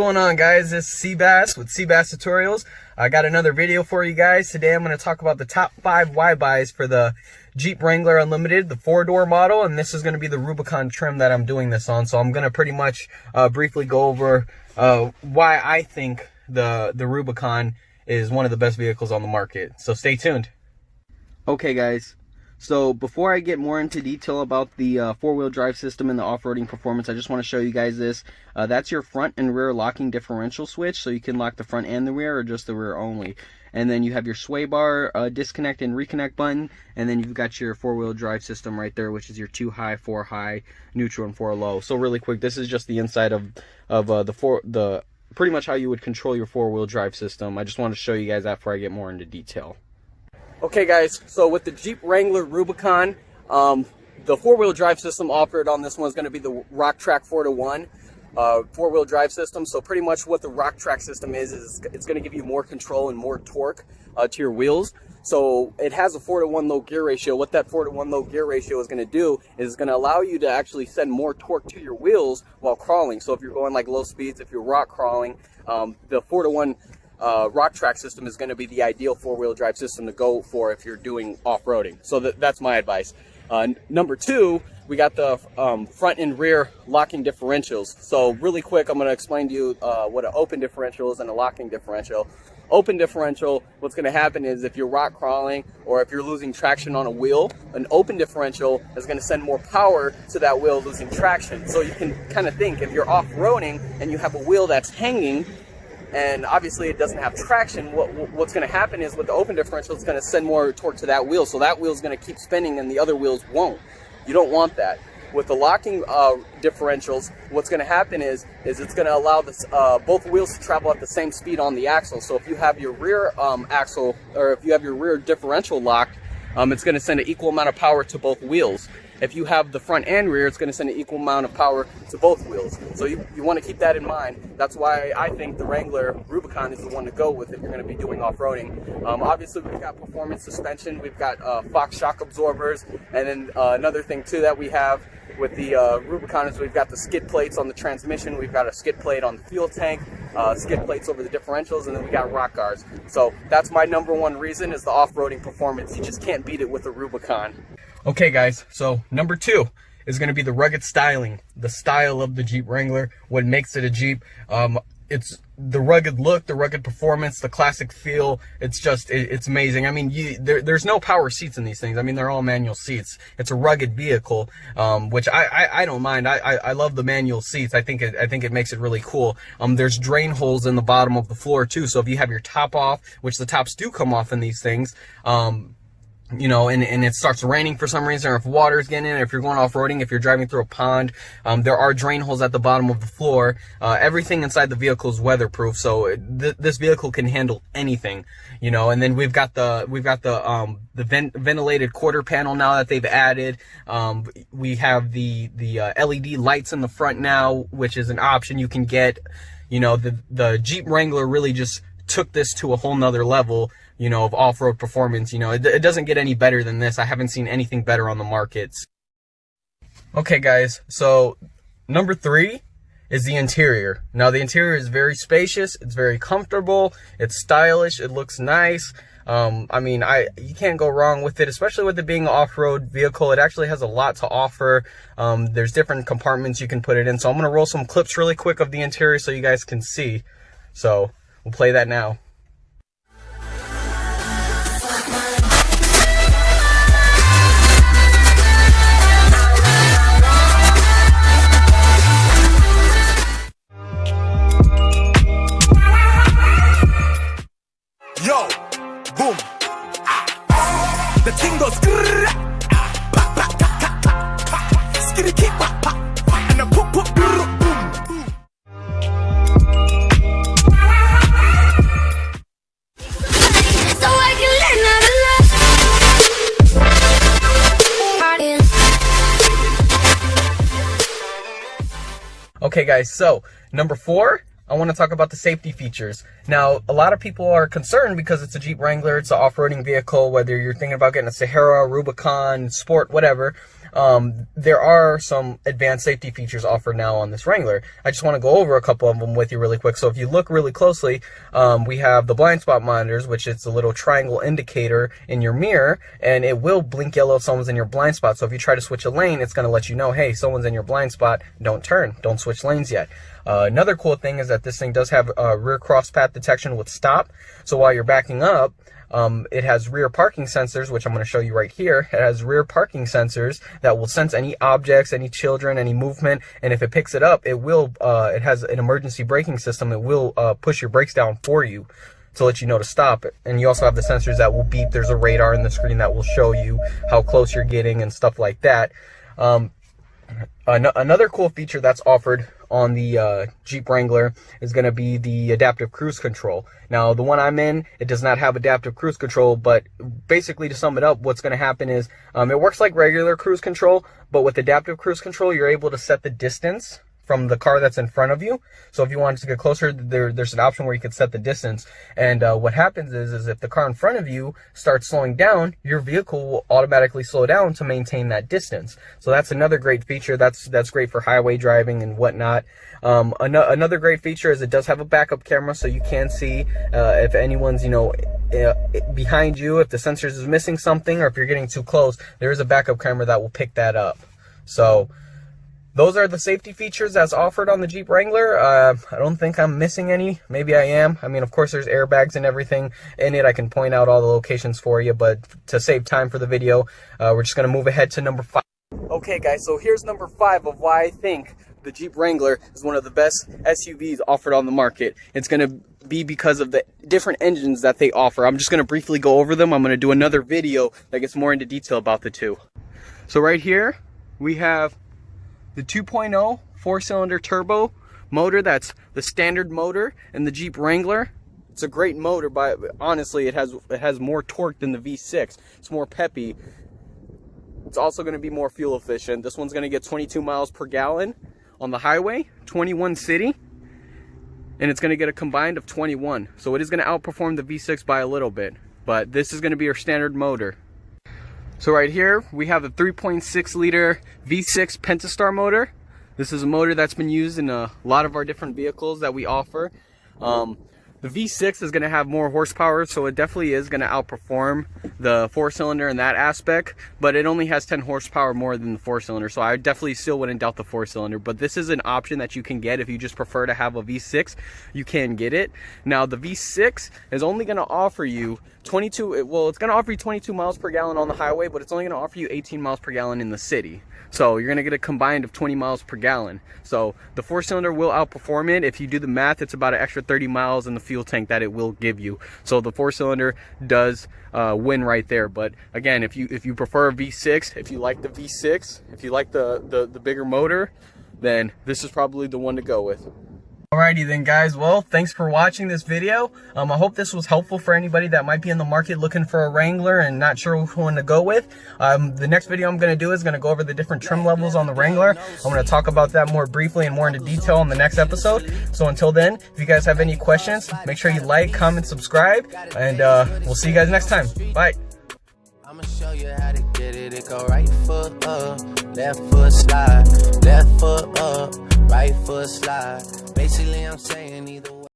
going on, guys? This is Seabass with Seabass Tutorials. I got another video for you guys. Today I'm going to talk about the top 5 Y-Buys for the Jeep Wrangler Unlimited, the 4-door model, and this is going to be the Rubicon trim that I'm doing this on. So I'm going to pretty much briefly go over why I think the Rubicon is one of the best vehicles on the market. So stay tuned. Okay, guys. So before I get more into detail about the four-wheel drive system and the off-roading performance, I just want to show you guys this. That's your front and rear locking differential switch, so you can lock the front and the rear or just the rear only. And then you have your sway bar, disconnect and reconnect button, and then you've got your four-wheel drive system right there, which is your 2 high, 4 high, neutral, and 4 low. So really quick, this is just the inside of the pretty much how you would control your four-wheel drive system. I just want to show you guys that before I get more into detail. Okay, guys, so with the Jeep Wrangler Rubicon, the four-wheel drive system offered on this one is going to be the Rock Track 4-to-1 four-wheel drive system. So pretty much what the Rock Track system is it's going to give you more control and more torque to your wheels. So it has a 4-to-1 low gear ratio. What that 4-to-1 low gear ratio is going to do is going to allow you to actually send more torque to your wheels while crawling. So if you're going like low speeds, if you're rock crawling, the 4-to-1 Rock Track system is going to be the ideal four-wheel drive system to go for if you're doing off-roading. So that's my advice. Number 2, we got the front and rear locking differentials. So really quick, I'm going to explain to you what an open differential is and a locking differential. Open differential, what's going to happen is if you're rock crawling or if you're losing traction on a wheel, an open differential is going to send more power to that wheel losing traction. So you can kind of think, if you're off-roading and you have a wheel that's hanging, and obviously it doesn't have traction, what's going to happen is with the open differential, it's going to send more torque to that wheel, so that wheel's going to keep spinning and the other wheels won't. You don't want that. With the locking differentials, what's going to happen is it's going to allow this, both wheels to travel at the same speed on the axle. So if you have your rear axle, or if you have your rear differential locked, it's going to send an equal amount of power to both wheels. If you have the front and rear, it's going to send an equal amount of power to both wheels. So you want to keep that in mind. That's why I think the Wrangler Rubicon is the one to go with if you're going to be doing off-roading. Obviously, we've got performance suspension, we've got Fox shock absorbers, and then another thing too that we have with the Rubicon is we've got the skid plates on the transmission, we've got a skid plate on the fuel tank, skid plates over the differentials, and then we got rock guards. So that's my number 1 reason is the off-roading performance. You just can't beat it with the Rubicon. Okay, guys, so number 2 is going to be the rugged styling, the style of the Jeep Wrangler, what makes it a Jeep. It's the rugged look, the rugged performance, the classic feel. It's just, it's amazing. I mean, there's no power seats in these things. I mean, they're all manual seats. It's a rugged vehicle, which I don't mind. I love the manual seats. I think it makes it really cool. There's drain holes in the bottom of the floor too. So if you have your top off, which the tops do come off in these things, you know, and it starts raining for some reason, or if water's getting in, or if you're going off-roading, if you're driving through a pond, there are drain holes at the bottom of the floor. Everything inside the vehicle is weatherproof, so this vehicle can handle anything, you know. And then we've got the ventilated quarter panel now that they've added. We have the LED lights in the front now, which is an option you can get. You know, the Jeep Wrangler really just took this to a whole nother level, you know, of off-road performance. You know, it doesn't get any better than this. I haven't seen anything better on the markets. Okay, guys, so number 3 is the interior. Now, the interior is very spacious, it's very comfortable, it's stylish, it looks nice. I mean, you can't go wrong with it, especially with it being an off-road vehicle. It actually has a lot to offer. There's different compartments you can put it in. So I'm gonna roll some clips really quick of the interior so you guys can see. So we'll play that now. Yo, boom. The thing goes skitty keep and a pop pop boom. So I can learn how to love. Okay, guys, so number 4, I want to talk about the safety features. Now, a lot of people are concerned because it's a Jeep Wrangler, it's an off-roading vehicle, whether you're thinking about getting a Sahara, Rubicon, Sport, whatever. there are some advanced safety features offered now on this Wrangler. I just want to go over a couple of them with you really quick. So if you look really closely, we have the blind spot monitors, which is a little triangle indicator in your mirror, and it will blink yellow if someone's in your blind spot. So if you try to switch a lane, it's going to let you know, hey, someone's in your blind spot, don't turn, don't switch lanes yet. Another cool thing is that this thing does have rear cross path detection with stop. So while you're backing up, it has rear parking sensors, which I'm going to show you right here. It has rear parking sensors that will sense any objects, any children, any movement, and if it picks it up, it will. It has an emergency braking system. It will push your brakes down for you to let you know to stop. And you also have the sensors that will beep. There's a radar in the screen that will show you how close you're getting and stuff like that. Another cool feature that's offered on the Jeep Wrangler is going to be the adaptive cruise control. Now, the one I'm in, it does not have adaptive cruise control, but basically to sum it up, what's going to happen is it works like regular cruise control, but with adaptive cruise control, you're able to set the distance from the car that's in front of you. So if you wanted to get closer, there's an option where you could set the distance. And what happens is if the car in front of you starts slowing down, your vehicle will automatically slow down to maintain that distance. So that's another great feature. That's great for highway driving and whatnot. Another great feature is it does have a backup camera, so you can see if anyone's, behind you, if the sensors is missing something, or if you're getting too close, there is a backup camera that will pick that up. So those are the safety features that's offered on the Jeep Wrangler. I don't think I'm missing any. Maybe I am. I mean, of course, there's airbags and everything in it. I can point out all the locations for you, but to save time for the video, we're just going to move ahead to number 5. Okay, guys, so here's number 5 of why I think the Jeep Wrangler is one of the best SUVs offered on the market. It's going to be because of the different engines that they offer. I'm just going to briefly go over them. I'm going to do another video that gets more into detail about the two. So right here, we have the 2.0 4-cylinder turbo motor. That's the standard motor in the Jeep Wrangler. It's a great motor, but honestly, it has more torque than the V6. It's more peppy. It's also going to be more fuel efficient. This one's going to get 22 miles per gallon on the highway, 21 city, and it's going to get a combined of 21. So it is going to outperform the V6 by a little bit, but this is going to be our standard motor. So right here, we have a 3.6 liter V6 Pentastar motor. This is a motor that's been used in a lot of our different vehicles that we offer. The V6 is going to have more horsepower, so it definitely is going to outperform the 4-cylinder in that aspect, but it only has 10 horsepower more than the 4-cylinder, so I definitely still wouldn't doubt the 4-cylinder. But this is an option that you can get if you just prefer to have a V6. You can get it. Now, the V6 is only going to offer you 22 miles per gallon on the highway, but it's only going to offer you 18 miles per gallon in the city. So you're going to get a combined of 20 miles per gallon. So the 4-cylinder will outperform it. If you do the math, it's about an extra 30 miles in the fuel tank that it will give you. So the 4-cylinder does win right there. But again, if you prefer a V6, if you like the V6, if you like the bigger motor, then this is probably the one to go with. Alrighty then, guys, well, thanks for watching this video. I hope this was helpful for anybody that might be in the market looking for a Wrangler and not sure which one to go with. The next video I'm going to do is going to go over the different trim levels on the Wrangler. I'm going to talk about that more briefly and more into detail in the next episode. So until then, if you guys have any questions, make sure you like, comment, subscribe, and we'll see you guys next time. Bye. I'ma show you how to get it. It go right foot up, left foot slide, left foot up, right foot slide. Basically, I'm saying either way.